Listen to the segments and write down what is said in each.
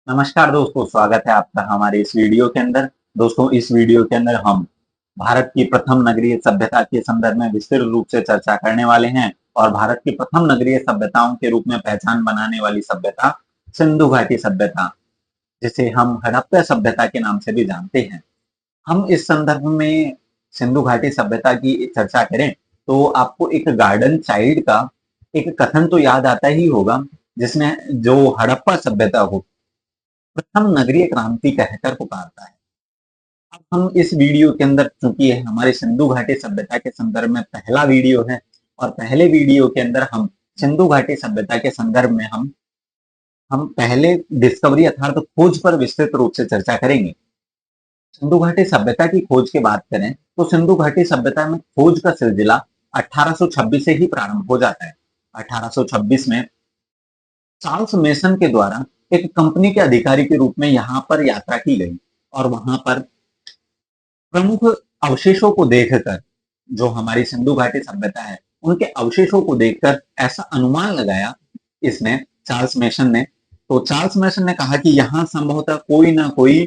नमस्कार दोस्तों, स्वागत है आपका हमारे इस वीडियो के अंदर। दोस्तों, इस वीडियो के अंदर हम भारत की प्रथम नगरीय सभ्यता के संदर्भ में विस्तृत रूप से चर्चा करने वाले हैं और भारत की प्रथम नगरीय सभ्यताओं के रूप में पहचान बनाने वाली सभ्यता सिंधु घाटी सभ्यता, जिसे हम हड़प्पा सभ्यता के नाम से भी जानते हैं। हम इस संदर्भ में सिंधु घाटी सभ्यता की चर्चा करें तो आपको एक गार्डन चाइल्ड का एक कथन तो याद आता ही होगा, जिसने जो हड़प्पा सभ्यता को प्रथम नगरीय क्रांति कहकर पुकारता है। अब हम इस वीडियो के अंदर, चूंकि ये हमारे सिंधु घाटी सभ्यता के संदर्भ में पहला वीडियो है और पहले वीडियो के अंदर हम सिंधु घाटी सभ्यता के संदर्भ में हम पहले डिस्कवरी अर्थात खोज पर विस्तृत रूप से चर्चा करेंगे। सिंधु घाटी सभ्यता की खोज की बात करें तो सिंधु घाटी सभ्यता में खोज का सिलसिला 1826 से ही प्रारंभ हो जाता है। 1826 में चार्ल्स मेसन के द्वारा एक कंपनी के अधिकारी के रूप में यहाँ पर यात्रा की गई और वहां पर प्रमुख अवशेषों को देखकर, जो हमारी सिंधु घाटी सभ्यता है उनके अवशेषों को देखकर ऐसा अनुमान लगाया इसने, चार्ल्स मेसन ने। तो चार्ल्स मेसन ने कहा कि यहाँ संभवतः कोई ना कोई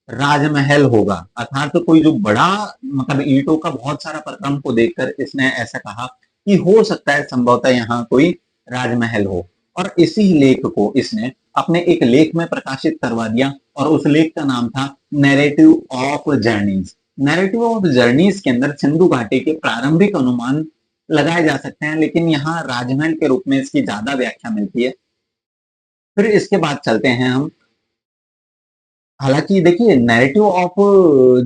राजमहल होगा, अर्थात तो कोई जो बड़ा मतलब ईंटों का बहुत सारा प्रक्रम को देखकर इसने ऐसा कहा कि हो सकता है संभवतः यहाँ कोई राजमहल हो। और इसी लेख को इसने अपने एक लेख में प्रकाशित करवा दिया और उस लेख का नाम था narrative of journeys. Narrative of journeys के अंदर सिंधु घाटी के प्रारंभिक अनुमान लगाए जा सकते हैं, लेकिन यहाँ राजमहल के रूप में इसकी ज्यादा व्याख्या मिलती है। फिर इसके बाद चलते हैं हम, हालांकि देखिए नैरेटिव ऑफ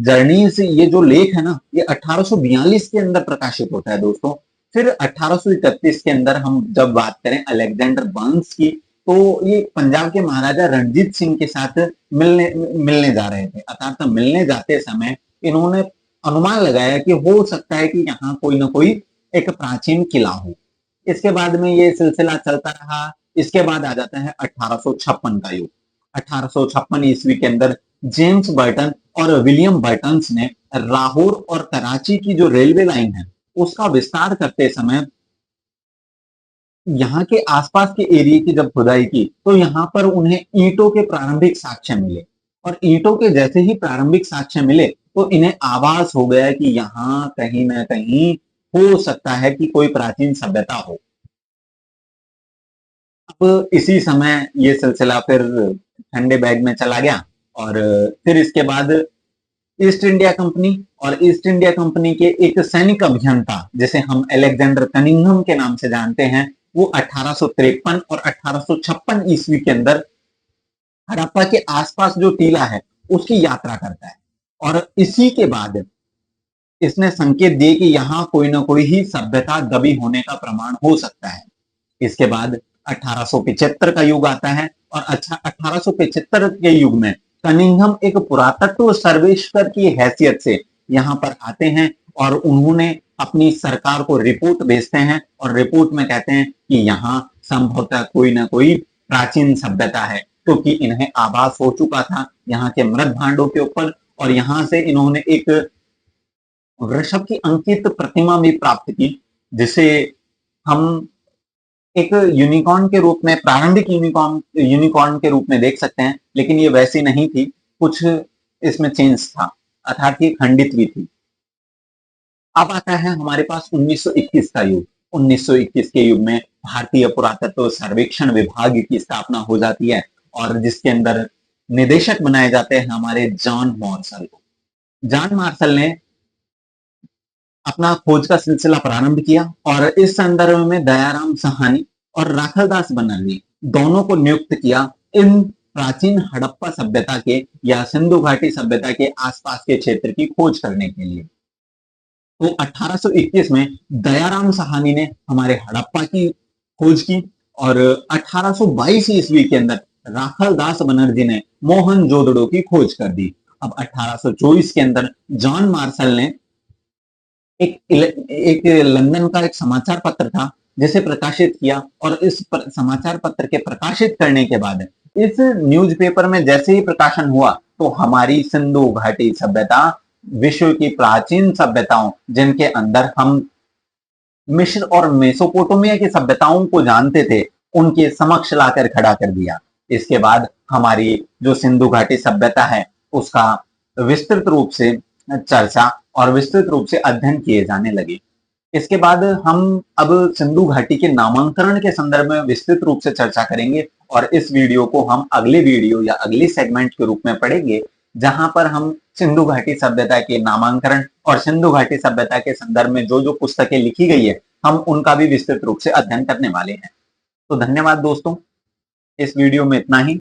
जर्नीज ये जो लेख है ना, ये 1842 के अंदर प्रकाशित होता है दोस्तों। फिर 1831 के अंदर हम जब बात करें अलेक्जेंडर बर्न्स की, तो ये पंजाब के महाराजा रणजीत सिंह के साथ मिलने मिलने जा रहे थे, अर्थात तो मिलने जाते समय इन्होंने अनुमान लगाया कि हो सकता है कि यहाँ कोई ना कोई एक प्राचीन किला हो। इसके बाद में ये सिलसिला चलता रहा। इसके बाद आ जाता है 1856 का युग। 1856 ईस्वी के अंदर जेम्स बर्टन और विलियम बर्टन्स ने लाहौर और कराची की जो रेलवे लाइन है उसका विस्तार करते समय यहाँ के आसपास के एरिया की जब खुदाई की तो यहाँ पर उन्हें ईंटों के प्रारंभिक साक्ष्य मिले और ईंटों के जैसे ही प्रारंभिक साक्ष्य मिले तो इन्हें आभास हो गया कि यहाँ कहीं ना कहीं हो सकता है कि कोई प्राचीन सभ्यता हो। अब इसी समय ये सिलसिला फिर ठंडे बैग में चला गया और फिर इसके बाद ईस्ट इंडिया कंपनी और ईस्ट इंडिया कंपनी के एक सैनिक अभियंता जिसे हम अलेक्जेंडर कनिंघम के नाम से जानते हैं, वो 1853 और 1856 ईस्वी के अंदर हड़प्पा के आसपास जो टीला है उसकी यात्रा करता है और इसी के बाद इसने संकेत दिए कि यहाँ कोई ना कोई ही सभ्यता दबी होने का प्रमाण हो सकता है। इसके बाद 1875 का युग आता है और अच्छा 1875 के युग में कनिंघम एक पुरातत्व सर्वेक्षक की हैसियत से यहाँ पर आते हैं और उन्होंने अपनी सरकार को रिपोर्ट भेजते हैं और रिपोर्ट में कहते हैं कि यहाँ संभवतः कोई ना कोई प्राचीन सभ्यता है, क्योंकि तो इन्हें आभास हो चुका था यहाँ के मृत भांडों के ऊपर और यहाँ से इन्होंने एक वृषभ की अंकित प्रतिमा भी प्राप्त की, जिसे हम एक यूनिकॉर्न के रूप में, प्रारंभिक यूनिकॉर्न के रूप में देख सकते हैं, लेकिन ये वैसी नहीं थी, कुछ इसमें चेंज था, अर्थात ये खंडित भी थी। अब आता है हमारे पास 1921 का युग। 1921 के युग में भारतीय पुरातत्व सर्वेक्षण विभाग की स्थापना हो जाती है और जिसके अंदर निदेशक बनाए जाते हैं हमारे जॉन मार्शल को। जॉन मार्शल ने अपना खोज का सिलसिला प्रारंभ किया और इस संदर्भ में दयाराम साहनी और राखलदास बनर्जी दोनों को नियुक्त किया इन प्राचीन हड़प्पा सभ्यता के या सिंधु घाटी सभ्यता के आसपास के क्षेत्र की खोज करने के लिए। तो 1821 में दयाराम साहनी ने हमारे हड़प्पा की खोज की और 1822 ईस्वी के अंदर राखलदास बनर्जी ने मोहनजोदड़ो की खोज कर दी। अब 1824 के अंदर जॉन मार्शल ने एक लंदन का एक समाचार पत्र था जिसे प्रकाशित किया और इस समाचार पत्र के प्रकाशित करने के बाद इस न्यूज़पेपर में जैसे ही प्रकाशन हुआ तो हमारी सिंधु घाटी सभ्यता विश्व की प्राचीन सभ्यताओं, जिनके अंदर हम मिस्र और मेसोपोटामिया की सभ्यताओं को जानते थे, उनके समक्ष लाकर खड़ा कर दिया। इसके बाद हमारी जो सिंधु घाटी सभ्यता है उसका विस्तृत रूप से चर्चा और विस्तृत रूप से अध्ययन किए जाने लगे। इसके बाद हम अब सिंधु घाटी के नामांकन के संदर्भ में विस्तृत रूप से चर्चा करेंगे और इस वीडियो को हम अगले वीडियो या अगले सेगमेंट के रूप में पढ़ेंगे, जहां पर हम सिंधु घाटी सभ्यता के नामांकन और सिंधु घाटी सभ्यता के संदर्भ में जो जो पुस्तकें लिखी गई है हम उनका भी विस्तृत रूप से अध्ययन करने वाले हैं। तो धन्यवाद दोस्तों, इस वीडियो में इतना ही।